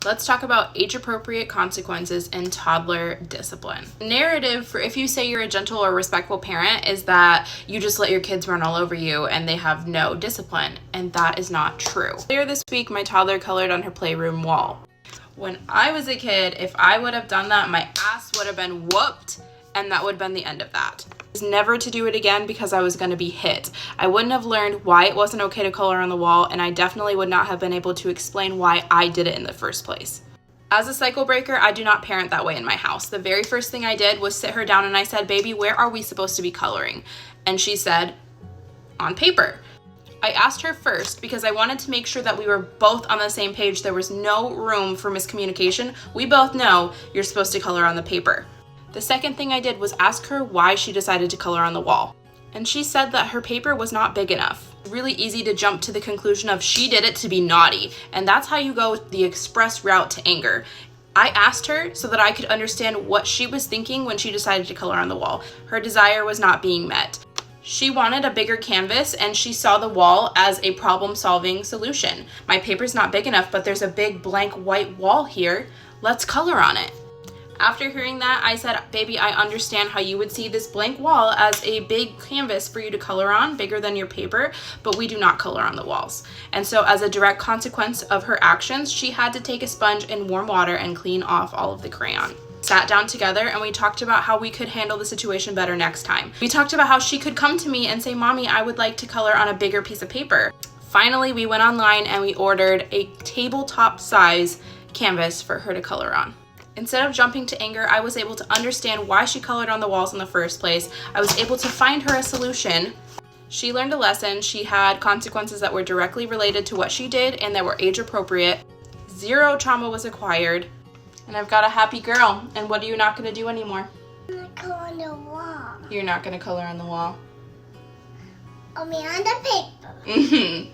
Let's talk about age-appropriate consequences in toddler discipline. The narrative for if you say you're a gentle or respectful parent is that you just let your kids run all over you and they have no discipline, and that is not true. Earlier this week, my toddler colored on her playroom wall. When I was a kid, if I would have done that, my ass would have been whooped, and that would have been the end of that. Never to do it again because I was going to be hit. I wouldn't have learned why it wasn't okay to color on the wall, and I definitely would not have been able to explain why I did it in the first place. As a cycle breaker, I do not parent that way in my house. The very first thing I did was sit her down and I said, "Baby, where are we supposed to be coloring?" And she said, "On paper." I asked her first because I wanted to make sure that we were both on the same page. There was no room for miscommunication. We both know you're supposed to color on the paper. The second thing I did was ask her why she decided to color on the wall. And she said that her paper was not big enough. Really easy to jump to the conclusion of she did it to be naughty. And that's how you go the express route to anger. I asked her so that I could understand what she was thinking when she decided to color on the wall. Her desire was not being met. She wanted a bigger canvas and she saw the wall as a problem-solving solution. My paper's not big enough, but there's a big blank white wall here. Let's color on it. After hearing that, I said, "Baby, I understand how you would see this blank wall as a big canvas for you to color on, bigger than your paper, but we do not color on the walls." And so as a direct consequence of her actions, she had to take a sponge in warm water and clean off all of the crayon. Sat down together and we talked about how we could handle the situation better next time. We talked about how she could come to me and say, "Mommy, I would like to color on a bigger piece of paper." Finally, we went online and we ordered a tabletop size canvas for her to color on. Instead of jumping to anger, I was able to understand why she colored on the walls in the first place. I was able to find her a solution. She learned a lesson. She had consequences that were directly related to what she did and that were age appropriate. Zero trauma was acquired. And I've got a happy girl. And what are you not going to do anymore? I'm gonna color on the wall. You're not going to color on the wall. Only on the paper. Mm-hmm.